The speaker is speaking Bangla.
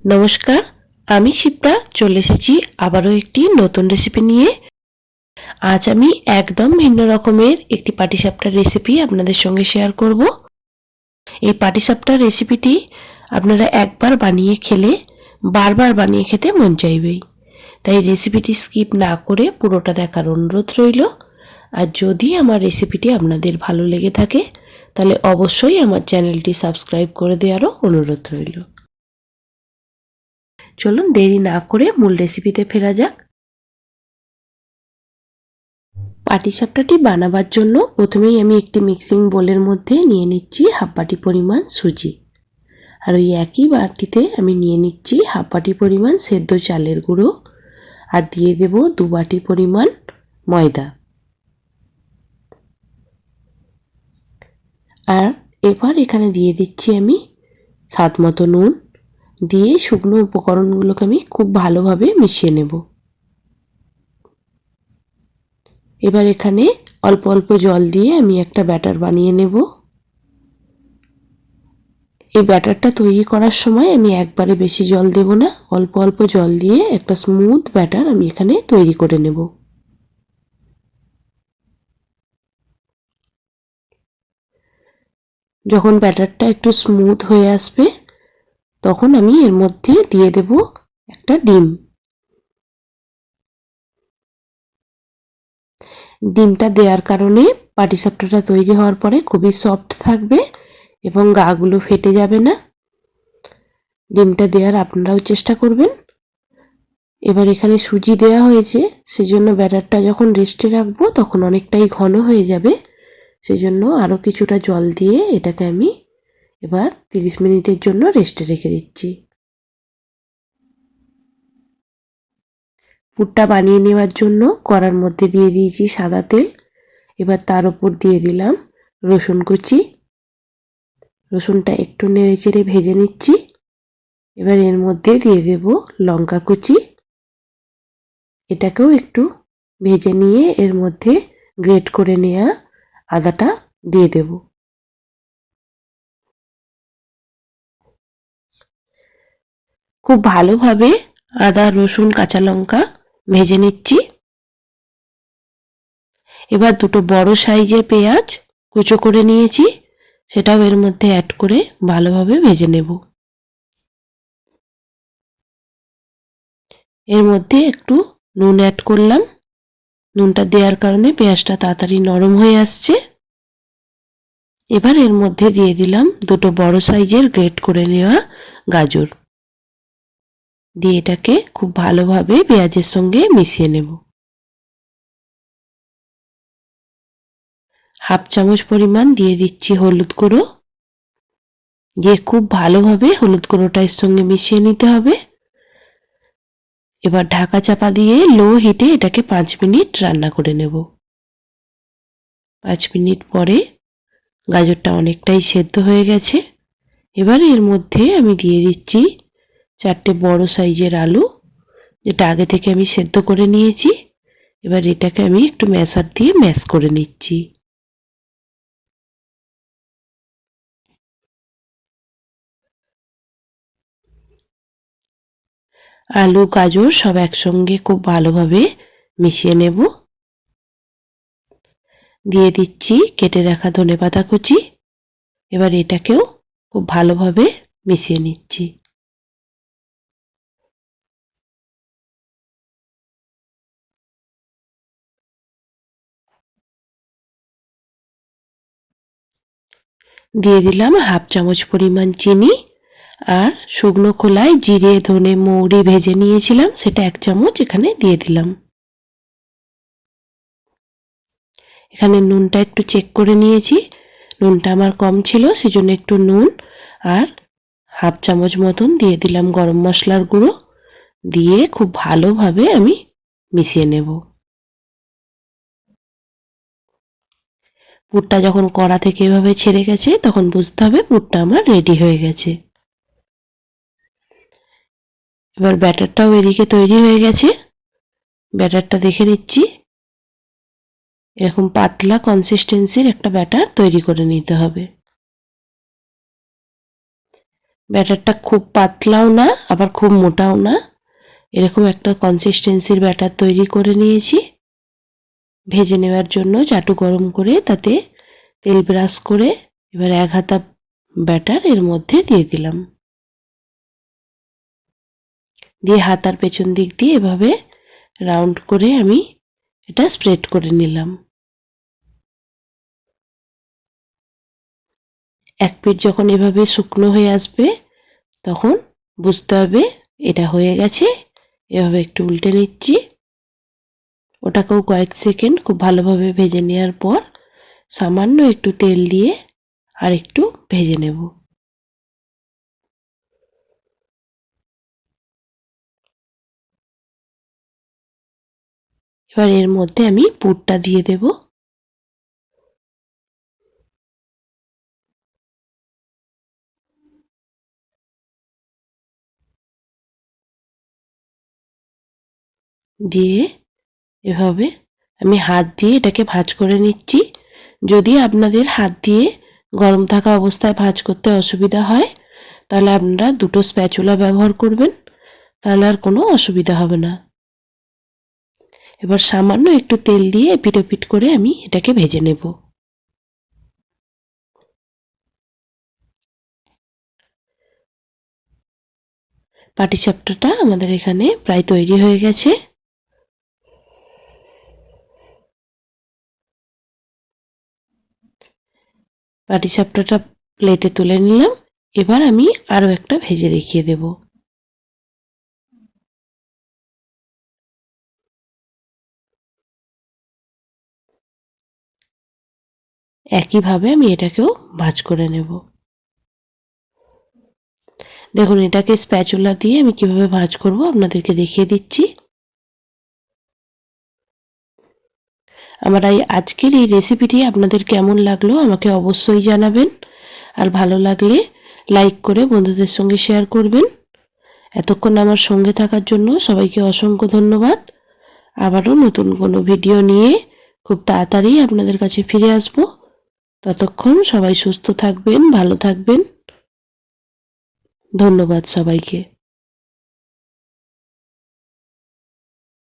নমস্কার, আমি শিপ্রা চলে এসেছি আবারও একটি নতুন রেসিপি নিয়ে। আজ আমি একদম ভিন্ন রকমের একটি পাটিসাপটার রেসিপি আপনাদের সঙ্গে শেয়ার করব। এই পাটিসাপটার রেসিপিটি আপনারা একবার বানিয়ে খেলে বারবার বানিয়ে খেতে মন চাইবেই। তাই রেসিপিটি স্কিপ না করে পুরোটা দেখার অনুরোধ রইল। আর যদি আমার রেসিপিটি আপনাদের ভালো লেগে থাকে তাহলে অবশ্যই আমার চ্যানেলটি সাবস্ক্রাইব করে দেওয়ারও অনুরোধ রইল। চলুন দেরি না করে মূল রেসিপিতে ফেরা যাক। পাটিসাপটাটি বানাবার জন্য প্রথমেই আমি একটি মিক্সিং বোলের মধ্যে নিয়ে নিচ্ছি হাফ বাটি পরিমাণ সুজি, আর ওই একই বাটিতে আমি নিয়ে নিচ্ছি হাফ বাটি পরিমাণ সেদ্ধ চালের গুঁড়ো, আর দিয়ে দেব 2 বাটি পরিমাণ ময়দা। আর এবার এখানে দিয়ে দিচ্ছি আমি স্বাদ মতো নুন, দিয়ে শুকনো উপকরণগুলোকে আমি খুব ভালোভাবে মিশিয়ে নেব। এবার এখানে অল্প অল্প জল দিয়ে আমি একটা ব্যাটার বানিয়ে নেব। এই ব্যাটারটা তৈরি করার সময় আমি একবারে বেশি জল দেব না, অল্প অল্প জল দিয়ে একটা স্মুথ ব্যাটার আমি এখানে তৈরি করে নেব। যখন ব্যাটারটা একটু স্মুথ হয়ে আসবে তখন আমি এর মধ্যে দিয়ে দেব একটা ডিম। ডিমটা দেওয়ার কারণে পাটিসাপটাটা তৈরি হওয়ার পরে খুবই সফট থাকবে এবং গাগুলো ফেটে যাবে না। ডিমটা দেওয়ার আপনারাও চেষ্টা করবেন। এবার এখানে সুজি দেওয়া হয়েছে, সেজন্য ব্যাটারটা যখন রেস্টে রাখবো তখন অনেকটাই ঘন হয়ে যাবে। সেজন্য আরও কিছুটা জল দিয়ে এটাকে আমি এবার 30 মিনিটের জন্য রেস্টে রেখে দিচ্ছি। পুরটা বানিয়ে নেওয়ার জন্য কড়ার মধ্যে দিয়ে দিয়েছি সাদা তেল। এবার তার উপর দিয়ে দিলাম রসুন কুচি। রসুনটা একটু নেড়ে চেড়ে ভেজে নিচ্ছি। এবার এর মধ্যে দিয়ে দেব লঙ্কা কুচি। এটাকেও একটু ভেজে নিয়ে এর মধ্যে গ্রেট করে নেওয়া আদাটা দিয়ে দেব। খুব ভালোভাবে আদা রসুন কাঁচা লঙ্কা ভেজে নিচ্ছি। এবার দুটো বড় সাইজের পেঁয়াজ কুচো করে নিয়েছি, সেটাও এর মধ্যে অ্যাড করে ভালোভাবে ভেজে নেব। এর মধ্যে একটু নুন অ্যাড করলাম। নুনটা দেওয়ার কারণে পেঁয়াজটা তাড়াতাড়ি নরম হয়ে আসছে। এবার এর মধ্যে দিয়ে দিলাম দুটো বড় সাইজের গ্রেট করে নেওয়া গাজর, দিয়ে এটাকে খুব ভালোভাবে পেঁয়াজের সঙ্গে মিশিয়ে নেব। হাফ চামচ পরিমাণ দিয়ে দিচ্ছি হলুদ গুঁড়ো, দিয়ে খুব ভালোভাবে হলুদ গুঁড়োটা এর সঙ্গে মিশিয়ে নিতে হবে। এবার ঢাকা চাপা দিয়ে লো হিটে এটাকে 5 মিনিট রান্না করে নেব। 5 মিনিট পরে গাজরটা অনেকটাই সেদ্ধ হয়ে গেছে। এবার এর মধ্যে আমি দিয়ে দিচ্ছি 4টে বড় সাইজের আলু, যেটা আগে থেকে আমি সেদ্ধ করে নিয়েছি। এবার এটাকে আমি একটু ম্যাশার দিয়ে ম্যাশ করে নিচ্ছি। আলু গাজর সব একসঙ্গে খুব ভালোভাবে মিশিয়ে নেব। দিয়ে দিচ্ছি কেটে রাখা ধনেপাতা কুচি। এবার এটাকেও খুব ভালোভাবে মিশিয়ে নিচ্ছি। দিয়ে দিলাম হাফ চামচ পরিমাণ চিনি, আর শুকনো খোলায় জিরে ধনে মৌরি ভেজে নিয়েছিলাম সেটা 1 চামচ এখানে দিয়ে দিলাম। এখানে নুনটা একটু চেক করে নিয়েছি, নুনটা আমার কম ছিল সেজন্য একটু নুন আর হাফ চামচ মতন দিয়ে দিলাম গরম মশলার গুঁড়ো, দিয়ে খুব ভালোভাবে আমি মিশিয়ে নেব। পুরটা যখন কড়া থেকে এভাবে ছেড়ে গেছে তখন বুঝতে হবে পুরটা আমার রেডি হয়ে গেছে। এবার ব্যাটারটাও এদিকে তৈরি হয়ে গেছে। ব্যাটারটা দেখে নিচ্ছি। এরকম পাতলা কনসিস্টেন্সির একটা ব্যাটার তৈরি করে নিতে হবে। ব্যাটারটা খুব পাতলাও না আবার খুব মোটাও না, এরকম একটা কনসিস্টেন্সির ব্যাটার তৈরি করে নিয়েছি। ভেজে নেওয়ার জন্য চাটু গরম করে তাতে তেল ব্রাশ করে এবার 1 হাতা ব্যাটার এর মধ্যে দিয়ে দিলাম, দিয়ে হাতার পেছন দিক দিয়ে এভাবে রাউন্ড করে আমি এটা স্প্রেড করে নিলাম। এক পিঠ যখন এভাবে শুকনো হয়ে আসবে তখন বুঝতে হবে এটা হয়ে গেছে। এভাবে একটু উল্টে নিচ্ছি। ওটাকেও কয়েক সেকেন্ড খুব ভালোভাবে ভেজে নেওয়ার পর সামান্য একটু তেল দিয়ে আর একটু ভেজে নেব। এবার এর মধ্যে আমি পুরটা দিয়ে দেব। দিয়ে এভাবে আমি হাত দিয়ে এটাকে ভাঁজ করে নিচ্ছি। যদি আপনাদের হাত দিয়ে গরম থাকা অবস্থায় ভাঁজ করতে অসুবিধা হয় তাহলে আপনারা দুটো স্প্যাচুলা ব্যবহার করবেন, তাহলে আর কোনো অসুবিধা হবে না। এবার সামান্য একটু তেল দিয়ে এপিট ওপিট করে আমি এটাকে ভেজে নেব। পাটিসাপটাটা আমাদের এখানে প্রায় তৈরি হয়ে গেছে। পাটিসাপটাটা প্লেটে তুলে নিলাম। এবার আমি আরও একটা ভেজে দেখিয়ে দেব। একইভাবে আমি এটাকেও ভাঁজ করে নেব। দেখুন এটাকে স্প্যাচুলা দিয়ে আমি কিভাবে ভাঁজ করব আপনাদেরকে দেখিয়ে দিচ্ছি। আমার এই আজকের এই রেসিপিটি আপনাদের কেমন লাগলো আমাকে অবশ্যই জানাবেন, আর ভালো লাগলে লাইক করে বন্ধুদের সঙ্গে শেয়ার করবেন। এতক্ষণ আমার সঙ্গে থাকার জন্য সবাইকে অসংখ্য ধন্যবাদ। আবারও নতুন কোনো ভিডিও নিয়ে খুব তাড়াতাড়ি আপনাদের কাছে ফিরে আসব। ততক্ষণ সবাই সুস্থ থাকবেন, ভালো থাকবেন। ধন্যবাদ সবাইকে।